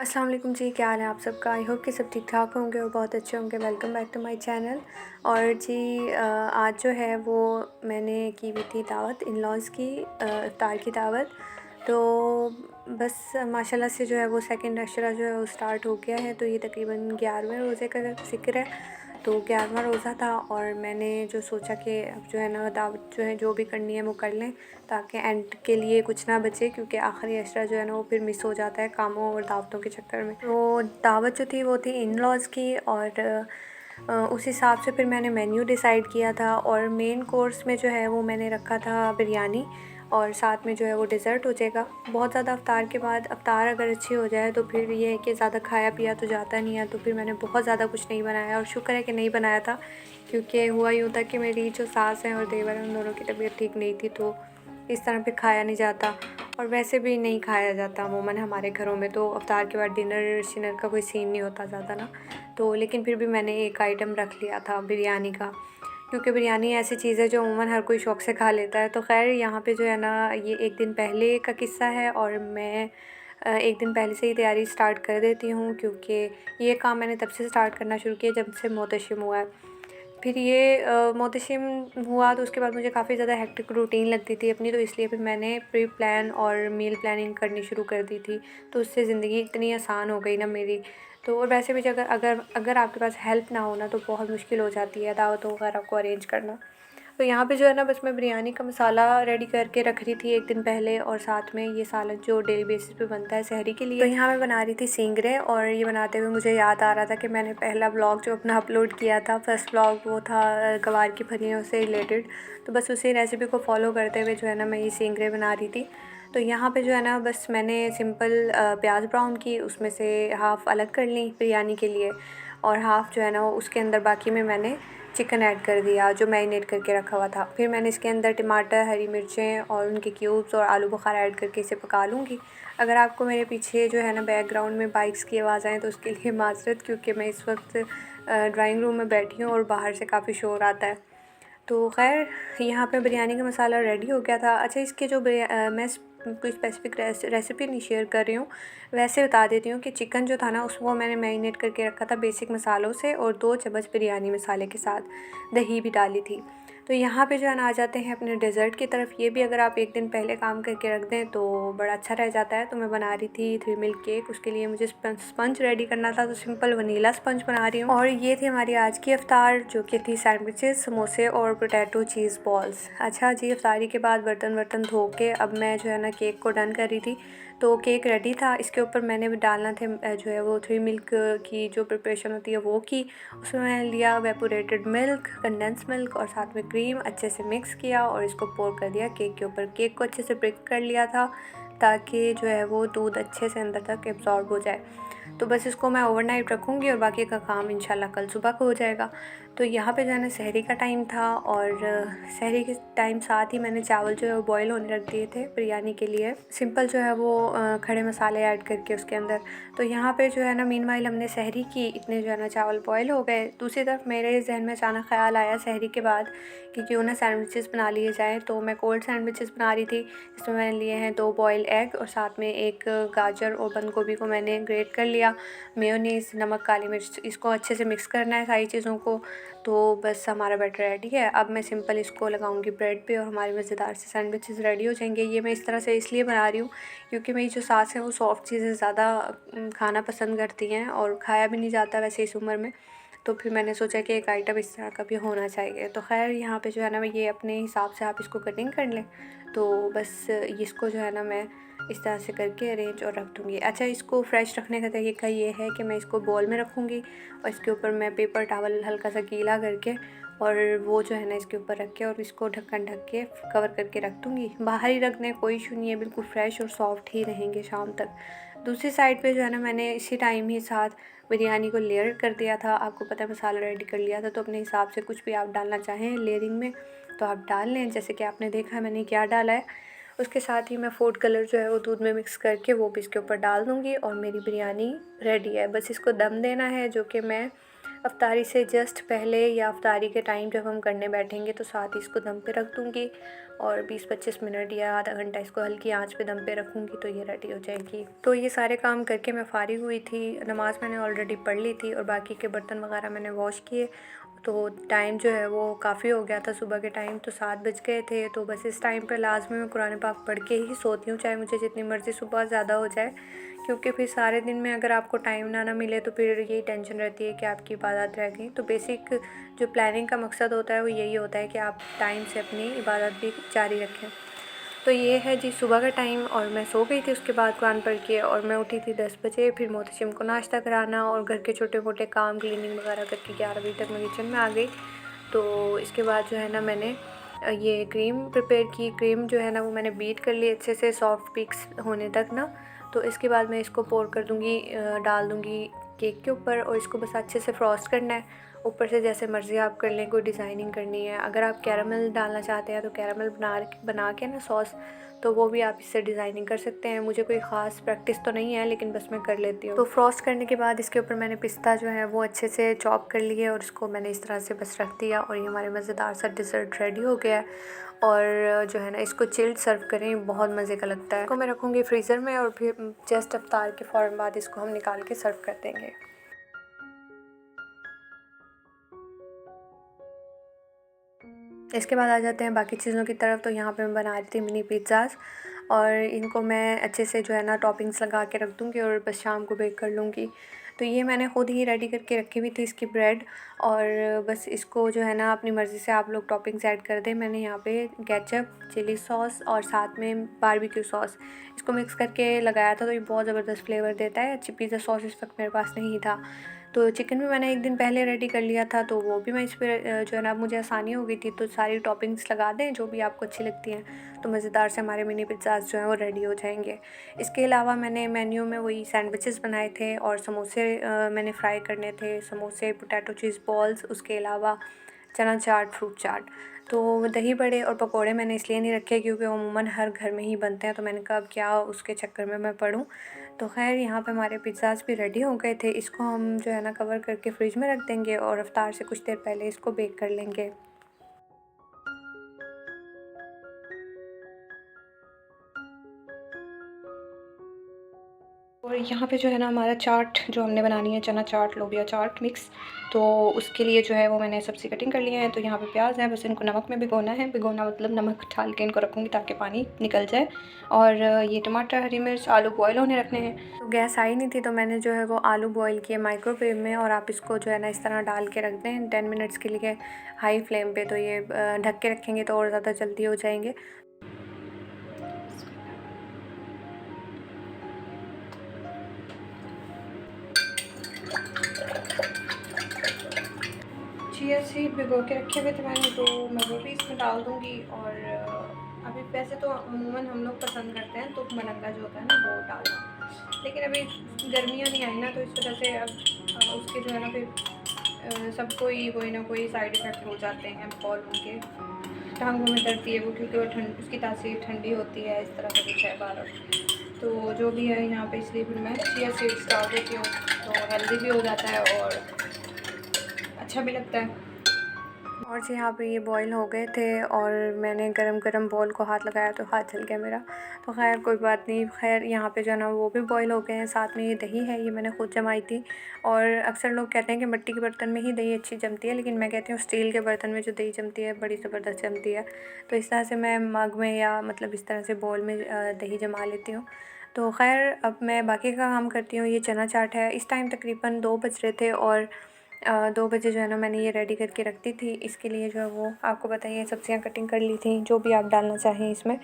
अस्सलाम वालेकुम जी, क्या हाल है आप सबका। आई होप कि सब ठीक ठाक होंगे और बहुत अच्छे होंगे। Welcome back to my channel. और जी आज जो है वो मैंने की हुई थी दावत, इन लॉज़ की इफ्तार की दावत। तो बस माशाल्लाह से जो है वो सेकंड अशरा जो है वो स्टार्ट हो गया है। तो ये तकरीबन 11वें रोज़े का ज़िक्र है। तो 11वां रोज़ा था और मैंने जो सोचा कि अब जो है ना दावत जो है जो भी करनी है वो कर लें, ताकि एंड के लिए कुछ ना बचे, क्योंकि आखिरी अशरा जो है ना वो फिर मिस हो जाता है कामों और दावतों के चक्कर में। तो दावत जो थी वो थी इन लॉज़ की, और उस हिसाब से फिर मैंने मेन्यू डिसाइड किया था। और मेन कोर्स में जो है वो मैंने रखा था बिरयानी, और साथ में जो है वो डिज़र्ट हो जाएगा। बहुत ज़्यादा अफ्तार के बाद, अफ्तार अगर अच्छी हो जाए तो फिर ये है कि ज़्यादा खाया पिया तो जाता नहीं है। तो फिर मैंने बहुत ज़्यादा कुछ नहीं बनाया, और शुक्र है कि नहीं बनाया था, क्योंकि हुआ यूँ था कि मेरी जो सास हैं और देवर हैं उन दोनों की तबीयत ठीक नहीं थी, तो इस तरह फिर खाया नहीं जाता। और वैसे भी नहीं खाया जाता अमूमन हमारे घरों में, तो अफ्तार के बाद डिनर शिनर का कोई सीन नहीं होता ज़्यादा ना। तो लेकिन फिर भी मैंने एक आइटम रख लिया था बिरयानी का, क्योंकि बिरयानी ऐसी चीज़ है जो अमूमन हर कोई शौक़ से खा लेता है। तो ख़ैर यहाँ पे जो है ना ये एक दिन पहले का किस्सा है, और मैं एक दिन पहले से ही तैयारी स्टार्ट कर देती हूँ, क्योंकि ये काम मैंने तब से स्टार्ट करना शुरू किया जब से मोहतशिम हुआ है। फिर ये मोहतशिम हुआ तो उसके बाद मुझे काफ़ी ज़्यादा हेक्टिक रूटीन लगती थी अपनी, तो इसलिए फिर मैंने प्री प्लान और मील प्लानिंग करनी शुरू कर दी थी। तो उससे ज़िंदगी इतनी आसान हो गई ना मेरी। तो और वैसे भी अगर अगर अगर आपके पास हेल्प ना हो ना तो बहुत मुश्किल हो जाती है दावत वगैरह को अरेंज करना। तो यहाँ पे जो है ना बस मैं बिरयानी का मसाला रेडी करके रख रही थी एक दिन पहले, और साथ में ये सालन जो डेली बेसिस पे बनता है सहरी के लिए। तो यहाँ मैं बना रही थी सींगरे, और ये बनाते हुए मुझे याद आ रहा था कि मैंने पहला ब्लॉग जो अपना अपलोड किया था, फर्स्ट ब्लॉग, वो था गवार की फलियों से रिलेटेड। तो बस उसी रेसिपी को फॉलो करते हुए जो है ना मैं ये सींगरे बना रही थी। तो यहाँ पे जो है ना बस मैंने सिंपल प्याज ब्राउन की, उसमें से हाफ़ अलग कर ली बिरयानी के लिए, और हाफ़ जो है ना उसके अंदर बाकी में मैंने चिकन ऐड कर दिया जो मैरिनेट करके रखा हुआ था। फिर मैंने इसके अंदर टमाटर, हरी मिर्चें और उनके क्यूब्स और आलू बुखारा ऐड करके इसे पका लूँगी। अगर आपको मेरे पीछे जो है ना बैकग्राउंड में बाइक्स की आवाज़ आए तो उसके लिए माज़रत, क्योंकि मैं इस वक्त ड्राइंग रूम में बैठी हूँ और बाहर से काफ़ी शोर आता है। तो ख़ैर यहाँ पे बिरयानी का मसाला रेडी हो गया था। अच्छा, इसके जो मैं कोई स्पेसिफ़िक रेसिपी नहीं शेयर कर रही हूँ, वैसे बता देती हूँ कि चिकन जो था ना उसको मैंने मैरिनेट करके रखा था बेसिक मसालों से, और 2 चम्मच बिरयानी मसाले के साथ दही भी डाली थी। तो यहाँ पे जो है ना आ जाते हैं अपने डेज़र्ट की तरफ। ये भी अगर आप एक दिन पहले काम करके रख दें तो बड़ा अच्छा रह जाता है। तो मैं बना रही थी 3 मिल्क केक, उसके लिए मुझे स्पंज रेडी करना था, तो सिंपल वनीला स्पंज बना रही हूँ। और ये थी हमारी आज की इफ्तार, जो कि थी सैंडविचेस, समोसे और पोटैटो चीज़ बॉल्स। अच्छा जी, इफ्तारी के बाद बर्तन वर्तन धो के अब मैं जो है ना केक को डन कर रही थी। तो केक रेडी था, इसके ऊपर मैंने भी डालना थे जो है वो 3 मिल्क की जो प्रिपरेशन होती है वो की। उसमें मैंने लिया वेपोरेटेड मिल्क, कंडेंस मिल्क और साथ में क्रीम, अच्छे से मिक्स किया और इसको पोर कर दिया केक के ऊपर। केक को अच्छे से ब्रेक कर लिया था ताकि जो है वो दूध अच्छे से अंदर तक एब्जॉर्ब हो जाए। तो बस इसको मैं ओवरनाइट रखूँगी और बाकी का काम इंशाल्लाह कल सुबह को हो जाएगा। तो यहाँ पे जो है ना सहरी का टाइम था, और सहरी के टाइम साथ ही मैंने चावल जो है वो बॉयल होने रख दिए थे बिरयानी के लिए, सिंपल जो है वो खड़े मसाले ऐड करके उसके अंदर। तो यहाँ पे जो है ना मीनवाइल हमने सहरी की, इतने जो है ना चावल बॉयल हो गए। दूसरी तरफ मेरे जहन में अचानक ख़्याल आया सहरी के बाद कि क्यों ना सैंडविचेस बना लिए जाएँ। तो मैं कोल्ड सैंडविचेस बना रही थी, जिसमें मैंने लिए हैं 2 बॉयल एग और साथ में एक गाजर और बंद गोभी को मैंने ग्रेट कर लिया, मेयोनीज़, नमक, काली मिर्च, इसको अच्छे से मिक्स करना है सारी चीज़ों को। तो बस हमारा बैटर रेडी है। अब मैं सिंपल इसको लगाऊंगी ब्रेड पे और हमारे मज़ेदार से सैंडविचेस रेडी हो जाएंगे। ये मैं इस तरह से इसलिए बना रही हूँ क्योंकि मेरी जो सास है वो सॉफ्ट चीज़ें ज़्यादा खाना पसंद करती हैं, और खाया भी नहीं जाता वैसे इस उम्र में। तो फिर मैंने सोचा कि एक आइटम इस तरह का भी होना चाहिए। तो ख़ैर यहाँ पे जो है ना ये अपने हिसाब से आप इसको कटिंग कर लें। तो बस इसको जो है ना मैं इस तरह से करके अरेंज और रख दूँगी। अच्छा, इसको फ्रेश रखने का तरीका ये है कि मैं इसको बॉल में रखूँगी और इसके ऊपर मैं पेपर टॉवल हल्का सा गीला करके और वो जो है ना इसके ऊपर रख के और इसको ढक्कन ढक के कवर करके रख दूँगी। बाहर ही रख दें, कोई इशू नहीं है, बिल्कुल फ्रेश और सॉफ्ट ही रहेंगे शाम तक। दूसरी साइड पे जो है ना मैंने इसी टाइम ही साथ बिरयानी को लेयर कर दिया था। आपको पता है मसाला रेडी कर लिया था, तो अपने हिसाब से कुछ भी आप डालना चाहें लेयरिंग में तो आप डाल लें, जैसे कि आपने देखा है मैंने क्या डाला है। उसके साथ ही मैं फूड कलर जो है वो दूध में मिक्स करके वो भी इसके ऊपर डाल दूँगी और मेरी बिरयानी रेडी है। बस इसको दम देना है, जो कि मैं अफ्तारी से जस्ट पहले या अफ्तारी के टाइम जब हम करने बैठेंगे तो साथ ही इसको दम पे रख दूँगी और 20-25 मिनट या आधा घंटा इसको हल्की आंच पे दम पे रखूँगी तो ये रेडी हो जाएगी। तो ये सारे काम करके मैं फ़ारिग हुई थी, नमाज़ मैंने ऑलरेडी पढ़ ली थी और बाकी के बर्तन वगैरह मैंने वॉश किए। तो टाइम जो है वो काफ़ी हो गया था, सुबह के टाइम तो 7 बज गए थे। तो बस इस टाइम पे लाज़मी मैं कुरान पाक पढ़ के ही सोती हूँ, चाहे मुझे जितनी मर्ज़ी सुबह ज़्यादा हो जाए, क्योंकि फिर सारे दिन में अगर आपको टाइम ना मिले तो फिर यही टेंशन रहती है कि आपकी इबादत रह गई। तो बेसिक जो प्लानिंग का मकसद होता है वो यही होता है कि आप टाइम से अपनी इबादत भी जारी रखें। तो ये है जी सुबह का टाइम और मैं सो गई थी उसके बाद कुरान पढ़ के, और मैं उठी थी 10 बजे। फिर मोहतशिम को नाश्ता कराना और घर के छोटे मोटे काम क्लीनिंग वगैरह करके 11 बजे तक मैं किचन में आ गई। तो इसके बाद जो है ना मैंने ये क्रीम प्रिपेयर की। क्रीम जो है ना वो मैंने बीट कर ली अच्छे से सॉफ्ट पीक्स होने तक ना। तो इसके बाद मैं इसको पोर कर दूँगी, डाल दूँगी केक के ऊपर और इसको बस अच्छे से फ्रॉस्ट करना है। ऊपर से जैसे मर्ज़ी आप कर लें, कोई डिज़ाइनिंग करनी है, अगर आप कैरामल डालना चाहते हैं तो कैरामल बना के ना सॉस, तो वो भी आप इससे डिज़ाइनिंग कर सकते हैं। मुझे कोई ख़ास प्रैक्टिस तो नहीं है लेकिन बस मैं कर लेती हूँ। तो फ्रॉस्ट करने के बाद इसके ऊपर मैंने पिस्ता जो है वो अच्छे से चॉप कर लिया और इसको मैंने इस तरह से बस रख दिया और ये हमारे मज़ेदार सा डिज़र्ट रेडी हो गया है। और जो है ना इसको चिल्ड सर्व करें, बहुत मज़े का लगता है। इसको मैं रखूँगी फ्रीज़र में और फिर जस्ट अफ्तार के फ़ौरन बाद इसको हम निकाल के सर्व कर देंगे। इसके बाद आ जाते हैं बाकी चीज़ों की तरफ। तो यहाँ पे मैं बना रही थी मिनी पिज़्ज़ाज़ और इनको मैं अच्छे से जो है ना टॉपिंग्स लगा के रख दूँगी और बस शाम को बेक कर लूँगी। तो ये मैंने ख़ुद ही रेडी करके रखी हुई थी इसकी ब्रेड, और बस इसको जो है ना अपनी मर्ज़ी से आप लोग टॉपिंग्स ऐड कर दें। मैंने यहाँ पे केचप, चिली सॉस और साथ में बारबेक्यू सॉस इसको मिक्स करके लगाया था, तो ये बहुत ज़बरदस्त फ्लेवर देता है। अच्छी पिज़्ज़ा सॉस इस वक्त मेरे पास नहीं था, तो चिकन भी मैंने एक दिन पहले रेडी कर लिया था, तो वो भी मैं इस पर जो है ना मुझे आसानी हो गई थी। तो सारी टॉपिंग्स लगा दें जो भी आपको अच्छी लगती हैं, तो मज़ेदार से हमारे मिनी पिज़्ज़ाज़ जो हैं वो रेडी हो जाएंगे। इसके अलावा मैंने मेन्यू में वही सैंडविचेस बनाए थे और समोसे मैंने फ्राई करने थे, समोसे, पोटैटो चीज़ बॉल्स, उसके अलावा चना चाट, फ्रूट चाट। तो दही बड़े और पकोड़े मैंने इसलिए नहीं रखे क्योंकि अमूमन हर घर में ही बनते हैं, तो मैंने कहा अब क्या उसके चक्कर में मैं पड़ूँ। तो ख़ैर यहाँ पे हमारे पिज़्ज़ाज़ भी रेडी हो गए थे। इसको हम जो है ना कवर करके फ्रिज में रख देंगे और इफ्तार से कुछ देर पहले इसको बेक कर लेंगे। और यहाँ पे जो है ना हमारा चाट जो हमने बनानी है, चना चाट, लोबिया चाट मिक्स, तो उसके लिए जो है वो मैंने सब्ज़ी कटिंग कर लिया है। तो यहाँ पे प्याज है, बस इनको नमक में भिगोना है। भिगोना मतलब नमक डाल के इनको रखूँगी ताकि पानी निकल जाए। और ये टमाटर, हरी मिर्च, आलू बॉयल होने रखने हैं। तो गैस आई नहीं थी तो मैंने जो है वो आलू बॉयल किए माइक्रोवेव में, और आप इसको जो है ना इस तरह डाल के रख दें 10 मिनट्स के लिए हाई फ्लेम पे। तो ये ढक के रखेंगे तो और ज़्यादा जल्दी हो जाएंगे। चिया सीड भिगो के रखे हुए थे मैंने, तो मैं वो भी इसमें डाल दूँगी। और अभी वैसे तो अमूमन हम लोग पसंद करते हैं तो मलंगा जो होता है ना वो डालना, लेकिन अभी गर्मियाँ नहीं आई ना, तो इस वजह से अब उसके जो है ना फिर सबको ही कोई ना कोई साइड इफ़ेक्ट हो जाते हैं। बॉल उनके टांगों में दर्द है वो, क्योंकि वो उसकी तासीर ठंडी होती है, इस तरह का कुछ है बाहर। तो जो भी है यहाँ पे, इसलिए फिर मैं चिया सीड्स डाल देती हूँ, तो हेल्दी भी हो जाता है और अच्छा भी लगता है। और जी यहाँ पे ये बॉईल हो गए थे और मैंने गरम बॉल को हाथ लगाया तो हाथ जल गया मेरा। तो खैर कोई बात नहीं। खैर यहाँ पे जो है ना वो भी बॉईल हो गए हैं। साथ में ये दही है, ये मैंने खुद जमाई थी। और अक्सर लोग कहते हैं कि मिट्टी के बर्तन में ही दही अच्छी जमती है, लेकिन मैं कहती हूँ स्टील के बर्तन में जो दही जमती है बड़ी ज़बरदस्त जमती है। तो इस तरह से मैं मग में या मतलब इस तरह से बॉल में दही जमा लेती हूँ। तो खैर अब मैं बाकी का काम करती हूँ। ये चना चाट है, इस टाइम तकरीबन 2 बज रहे थे और 2 बजे जो है ना मैंने ये रेडी करके रख दी थी। इसके लिए जो है वो आपको बताइए सब्ज़ियाँ कटिंग कर ली थी, जो भी आप डालना चाहें इसमें।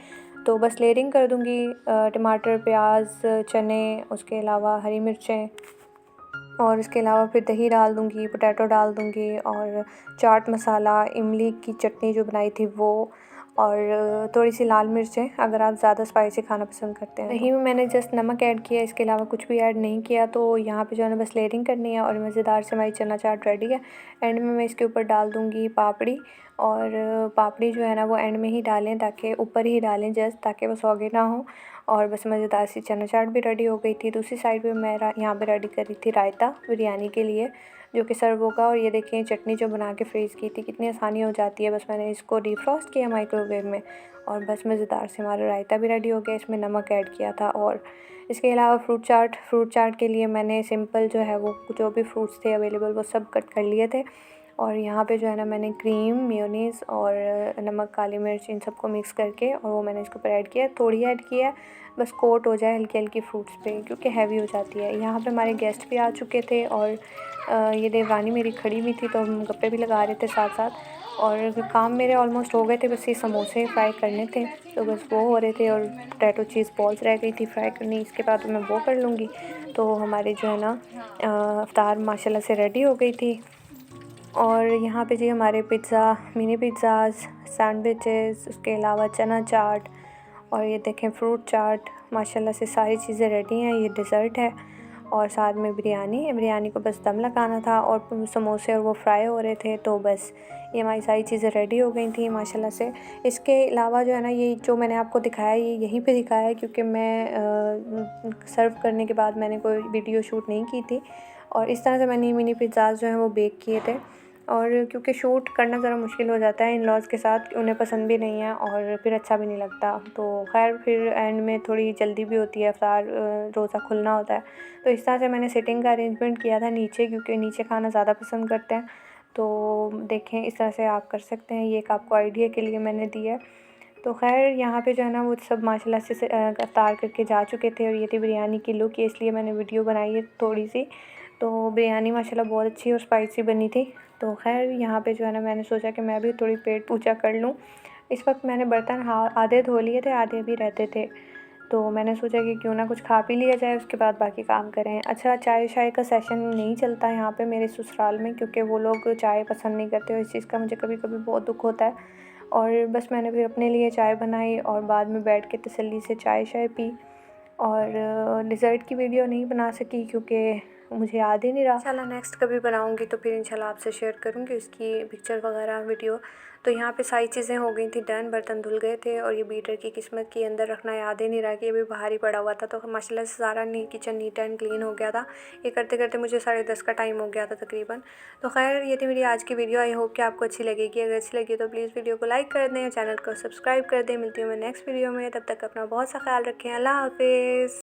तो बस लेयरिंग कर दूँगी, टमाटर, प्याज, चने, उसके अलावा हरी मिर्चें, और इसके अलावा फिर दही डाल दूँगी, पोटैटो डाल दूँगी, और चाट मसाला, इमली की चटनी जो बनाई थी वो, और थोड़ी सी लाल मिर्चें अगर आप ज़्यादा स्पाइसी खाना पसंद करते हैं। दही में मैंने जस्ट नमक ऐड किया, इसके अलावा कुछ भी ऐड नहीं किया। तो यहाँ पे जो है ना बस लेयरिंग करनी है और मज़ेदार से हमारी चना चाट रेडी है। एंड में मैं इसके ऊपर डाल दूँगी पापड़ी, और पापड़ी जो है ना वो एंड में ही डालें, ताकि ऊपर ही डालें जस्ट, ताकि वो सौगे ना हो। और बस मज़ेदार सी चना चाट भी रेडी हो गई थी। दूसरी साइड पे मैं यहाँ पे रेडी करी थी रायता बिरयानी के लिए। जो कि सर्व होगा। और ये देखें चटनी जो बना के फ्रीज़ की थी, कितनी आसानी हो जाती है। बस मैंने इसको डिफ्रॉस्ट किया माइक्रोवेव में और बस मज़ेदार से हमारा रायता भी रेडी हो गया। इसमें नमक ऐड किया था। और इसके अलावा फ्रूट चाट के लिए मैंने सिंपल जो है वो जो भी फ्रूट्स थे अवेलेबल वो सब कट कर लिए थे। और यहाँ पे जो है ना मैंने क्रीम, मेयोनीज़ और नमक, काली मिर्च इन सबको मिक्स करके और वो मैंने इसके ऊपर ऐड किया, थोड़ी ऐड किया, बस कोट हो जाए हल्की हल्की फ्रूट्स पे, क्योंकि हैवी हो जाती है। यहाँ पे हमारे गेस्ट भी आ चुके थे और ये देवरानी मेरी खड़ी हुई थी, तो हम गप्पे भी लगा रहे थे साथ साथ। और काम मेरे ऑलमोस्ट हो गए थे, बस ये समोसे फ्राई करने थे, तो बस वो हो रहे थे। और पोटैटो चीज़ बॉल्स रह गई थी फ्राई करनी, इसके बाद मैं वो कर लूँगी। तो हमारी जो है ना इफ्तार माशाल्लाह से रेडी हो गई थी। और यहाँ पे जी हमारे पिज़्ज़ा, मिनी पिज़्ज़ाज़, सैंडविचेस, उसके अलावा चना चाट और ये देखें फ्रूट चाट, माशाल्लाह से सारी चीज़ें रेडी हैं। ये डिज़र्ट है और साथ में बिरयानी को बस दम लगाना था और समोसे और वो फ्राई हो रहे थे, तो बस ये हमारी सारी चीज़ें रेडी हो गई थी माशाल्लाह से। इसके अलावा जो है ना ये जो मैंने आपको दिखाया ये यहीं पे दिखाया है, क्योंकि मैं सर्व करने के बाद मैंने कोई वीडियो शूट नहीं की थी। और इस तरह से मैंने मिनी पिज़्ज़ाज़ जो हैं वो बेक किए थे। और क्योंकि शूट करना ज़रा मुश्किल हो जाता है इन-लॉज़ के साथ, उन्हें पसंद भी नहीं है और फिर अच्छा भी नहीं लगता। तो खैर फिर एंड में थोड़ी जल्दी भी होती है, इफ्तार रोज़ा खुलना होता है, तो इस तरह से मैंने सिटिंग का अरेंजमेंट किया था नीचे, क्योंकि नीचे खाना ज़्यादा पसंद करते हैं। तो देखें इस तरह से आप कर सकते हैं, ये एक आपको आइडिया के लिए मैंने दिया है। तो खैर यहाँ पे जो है ना वो सब माशाल्लाह से इफ्तार करके जा चुके थे। और ये थी बिरयानी की लुक, इसलिए मैंने वीडियो बनाई है थोड़ी सी। तो बिरयानी माशाल्लाह बहुत अच्छी और स्पाइसी बनी थी। तो खैर यहाँ पे जो है ना मैंने सोचा कि मैं भी थोड़ी पेट पूजा कर लूँ। इस वक्त मैंने बर्तन आधे धो लिए थे, आधे भी रहते थे, तो मैंने सोचा कि क्यों ना कुछ खा पी लिया जाए, उसके बाद बाकी काम करें। अच्छा, चाय शाय का सेशन नहीं चलता यहाँ पे मेरे ससुराल में, क्योंकि वो लोग चाय पसंद नहीं करते और इस चीज़ का मुझे कभी कभी बहुत दुख होता है। और बस मैंने फिर अपने लिए चाय बनाई और बाद में बैठ के तसल्ली से चाय शाय पी। और डिज़र्ट की वीडियो नहीं बना सकी क्योंकि मुझे याद ही नहीं रहा। इंशाल्लाह नेक्स्ट कभी बनाऊँगी तो फिर इंशाल्लाह आपसे शेयर करूँगी उसकी पिक्चर वगैरह वीडियो। तो यहाँ पे सारी चीज़ें हो गई थी डन, बर्तन धुल गए थे और ये बीटर की किस्मत की अंदर रखना याद ही नहीं रहा कि ये भी बाहर ही पड़ा हुआ था। तो माशाल्लाह से सारा किचन नीट एंड क्लीन हो गया था। ये करते करते मुझे 10:30 का टाइम हो गया था तकरीबन। तो खैर ये थी मेरी आज की वीडियो, आई होप कि आपको अच्छी लगेगी। अगर अच्छी लगी तो प्लीज़ वीडियो को लाइक कर दें, चैनल को सब्सक्राइब कर दें। मिलती हूँ मैं नेक्स्ट वीडियो में, तब तक अपना बहुत सा ख्याल रखें। अल्लाह हाफिज़।